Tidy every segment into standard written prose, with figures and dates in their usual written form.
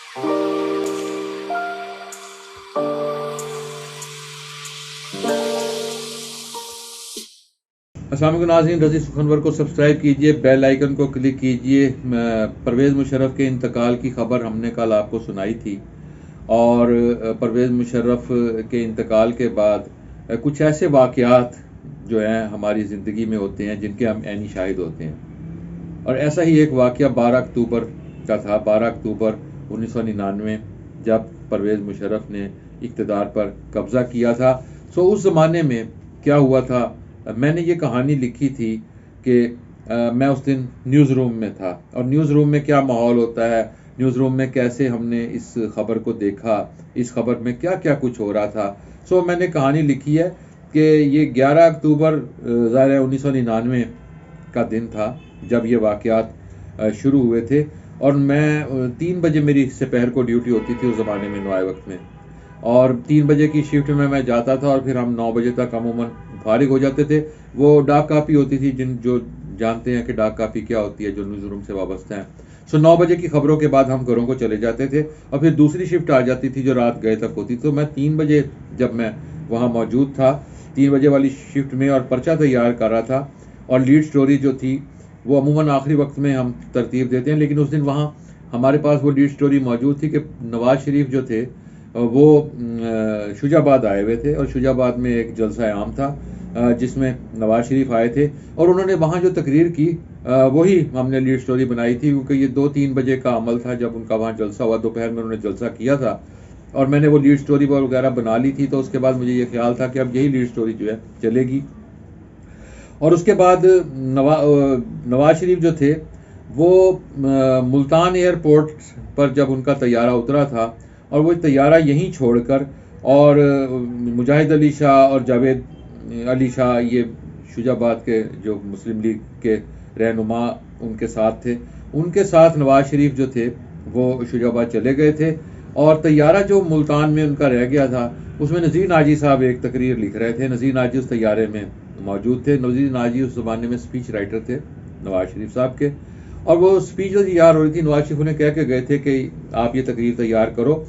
السلام علیکم ناظرین، رضی سخنور کو سبسکرائب کیجئے، بیل آئیکن کو کلک کیجئے۔ پرویز مشرف کے انتقال کی خبر ہم نے کل آپ کو سنائی تھی، اور پرویز مشرف کے انتقال کے بعد کچھ ایسے واقعات جو ہیں ہماری زندگی میں ہوتے ہیں جن کے ہم عینی شاہد ہوتے ہیں، اور ایسا ہی ایک واقعہ 12 اکتوبر کا تھا۔ 12 اکتوبر 1999 جب پرویز مشرف نے اقتدار پر قبضہ کیا تھا۔ اس زمانے میں کیا ہوا تھا، میں نے یہ کہانی لکھی تھی کہ میں اس دن نیوز روم میں تھا، اور نیوز روم میں کیا ماحول ہوتا ہے، نیوز روم میں کیسے ہم نے اس خبر کو دیکھا، اس خبر میں کیا کیا کچھ ہو رہا تھا۔ میں نے کہانی لکھی ہے کہ یہ 11 اکتوبر ظاہر ہے 1999 کا دن تھا جب یہ واقعات شروع ہوئے تھے، اور میں 3 بجے میری سپہر کو ڈیوٹی ہوتی تھی اس زمانے میں نوائے وقت میں، اور 3 بجے کی شفٹ میں جاتا تھا، اور پھر ہم 9 بجے تک عموماً فارغ ہو جاتے تھے۔ وہ ڈاک کاپی ہوتی تھی، جو جانتے ہیں کہ ڈاک کاپی کیا ہوتی ہے، جو نیوز روم سے وابستہ ہیں۔ 9 بجے کی خبروں کے بعد ہم گھروں کو چلے جاتے تھے، اور پھر دوسری شفٹ آ جاتی تھی جو رات گئے تک ہوتی۔ تو میں 3 بجے جب میں وہاں موجود تھا 3 بجے والی شفٹ میں، اور پرچہ تیار کر رہا تھا، اور لیڈ سٹوری جو تھی وہ عموماً آخری وقت میں ہم ترتیب دیتے ہیں، لیکن اس دن وہاں ہمارے پاس وہ لیڈ سٹوری موجود تھی کہ نواز شریف جو تھے وہ شجاع آباد آئے ہوئے تھے، اور شجاع آباد میں ایک جلسہ عام تھا جس میں نواز شریف آئے تھے، اور انہوں نے وہاں جو تقریر کی وہی ہم نے لیڈ سٹوری بنائی تھی، کیونکہ یہ 2-3 بجے کا عمل تھا جب ان کا وہاں جلسہ ہوا۔ دوپہر میں انہوں نے جلسہ کیا تھا، اور میں نے وہ لیڈ سٹوری وغیرہ بنا لی تھی۔ تو اس کے بعد مجھے یہ خیال تھا کہ اب یہی لیڈ سٹوری جو ہے چلے گی۔ اور اس کے بعد نواز شریف جو تھے وہ ملتان ایئرپورٹ پر جب ان کا طیارہ اترا تھا، اور وہ طیارہ یہیں چھوڑ کر، اور مجاہد علی شاہ اور جاوید علی شاہ، یہ شجاع آباد کے جو مسلم لیگ کے رہنما ان کے ساتھ تھے، ان کے ساتھ نواز شریف جو تھے وہ شجاع آباد چلے گئے تھے، اور طیارہ جو ملتان میں ان کا رہ گیا تھا اس میں نذیر ناجی صاحب ایک تقریر لکھ رہے تھے۔ نذیر ناجی اس طیارے میں موجود تھے۔ نذیر ناجی اس زمانے میں اسپیچ رائٹر تھے نواز شریف صاحب کے، اور وہ اسپیچ جو تیار ہو رہی تھی نواز شریف انہیں کہہ کے گئے تھے کہ آپ یہ تقریر تیار کرو،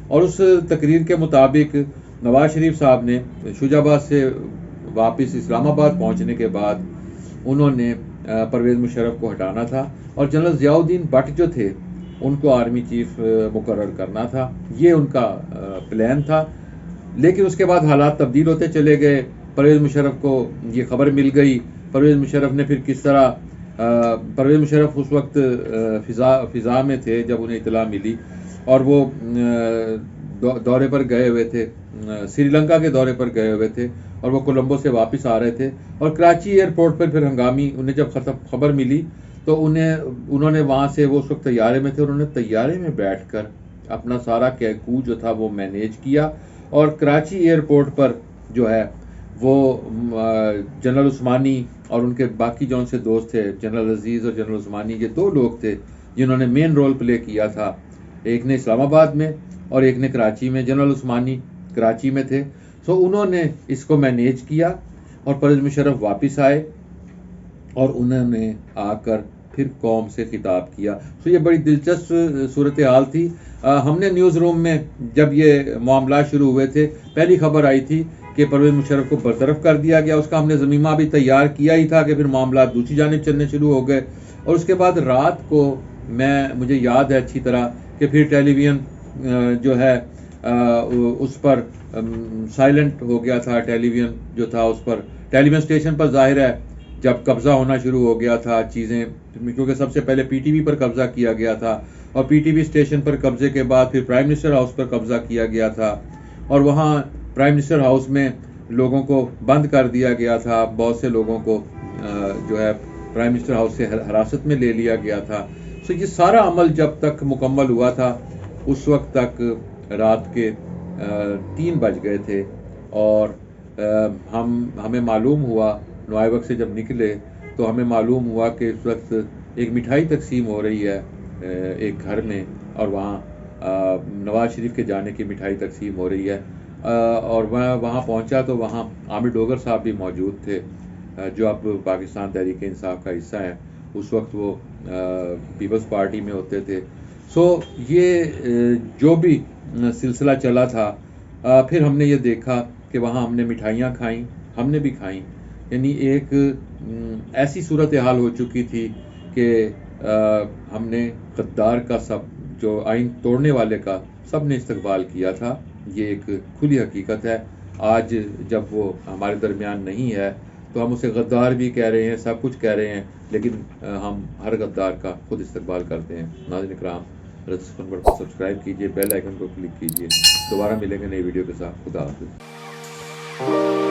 اور اس تقریر کے مطابق نواز شریف صاحب نے شجاع آباد سے واپس اسلام آباد پہنچنے کے بعد انہوں نے پرویز مشرف کو ہٹانا تھا، اور جنرل ضیاء الدین بٹ جو تھے ان کو آرمی چیف مقرر کرنا تھا۔ یہ ان کا پلان تھا، لیکن اس کے بعد حالات تبدیل ہوتے چلے گئے۔ پرویز مشرف کو یہ خبر مل گئی، پرویز مشرف نے پھر کس طرح پرویز مشرف اس وقت فضا میں تھے جب انہیں اطلاع ملی، اور وہ دورے پر گئے ہوئے تھے، سری لنکا کے دورے پر گئے ہوئے تھے، اور وہ کولمبو سے واپس آ رہے تھے، اور کراچی ایئرپورٹ پر پھر ہنگامی انہیں جب خبر ملی تو انہوں نے وہاں سے، وہ اس وقت طیارے میں تھے، انہوں نے طیارے میں بیٹھ کر اپنا سارا کیکو جو تھا وہ مینیج کیا، اور کراچی ایئرپورٹ پر جو ہے وہ جنرل عثمانی اور ان کے باقی جو ان سے دوست تھے، جنرل عزیز اور جنرل عثمانی، یہ 2 لوگ تھے جنہوں نے مین رول پلے کیا تھا، ایک نے اسلام آباد میں اور ایک نے کراچی میں۔ جنرل عثمانی کراچی میں تھے، انہوں نے اس کو مینیج کیا، اور پرویز مشرف واپس آئے، اور انہوں نے آ کر پھر قوم سے خطاب کیا۔ یہ بڑی دلچسپ صورتحال تھی۔ ہم نے نیوز روم میں جب یہ معاملات شروع ہوئے تھے، پہلی خبر آئی تھی کہ پرویز مشرف کو برطرف کر دیا گیا، اس کا ہم نے ضمیمہ بھی تیار کیا ہی تھا کہ پھر معاملات دوسری جانب چلنے شروع ہو گئے، اور اس کے بعد رات کو مجھے یاد ہے اچھی طرح کہ پھر ٹیلی ویژن جو ہے اس پر سائلنٹ ہو گیا تھا، ٹیلی ویژن جو تھا اس پر، ٹیلی ویژن اسٹیشن پر ظاہر ہے جب قبضہ ہونا شروع ہو گیا تھا چیزیں، کیونکہ سب سے پہلے پی ٹی وی پر قبضہ کیا گیا تھا، اور پی ٹی وی اسٹیشن پر قبضے کے بعد پھر پرائم منسٹر ہاؤس پر قبضہ کیا گیا تھا، اور وہاں پرائم منسٹر ہاؤس میں لوگوں کو بند کر دیا گیا تھا، بہت سے لوگوں کو جو ہے پرائم منسٹر ہاؤس سے حراست میں لے لیا گیا تھا۔ یہ سارا عمل جب تک مکمل ہوا تھا اس وقت تک رات کے 3 بج گئے تھے، اور ہمیں معلوم ہوا نوائے وقت سے جب نکلے تو ہمیں معلوم ہوا کہ اس وقت ایک مٹھائی تقسیم ہو رہی ہے ایک گھر میں، اور وہاں نواز شریف کے جانے کی مٹھائی تقسیم ہو رہی ہے، اور میں وہاں پہنچا تو وہاں عامر ڈوگر صاحب بھی موجود تھے جو اب پاکستان تحریک انصاف کا حصہ ہیں، اس وقت وہ پیپلز پارٹی میں ہوتے تھے۔ سو یہ جو بھی سلسلہ چلا تھا، پھر ہم نے یہ دیکھا کہ وہاں ہم نے مٹھائیاں کھائیں، ہم نے بھی کھائیں، یعنی ایک ایسی صورتحال ہو چکی تھی کہ ہم نے غدار کا سب جو آئین توڑنے والے کا سب نے استقبال کیا تھا. یہ ایک کھلی حقیقت ہے. آج جب وہ ہمارے درمیان نہیں ہے تو ہم اسے غدار بھی کہہ رہے ہیں، سب کچھ کہہ رہے ہیں، لیکن ہم ہر غدار کا خود استقبال کرتے ہیں. ناظرین اکرام، رضی سخنور کو سبسکرائب کیجئے، بیل آئیکن کو کلک کیجئے. دوبارہ ملیں گے نئی ویڈیو کے ساتھ. خدا حافظ.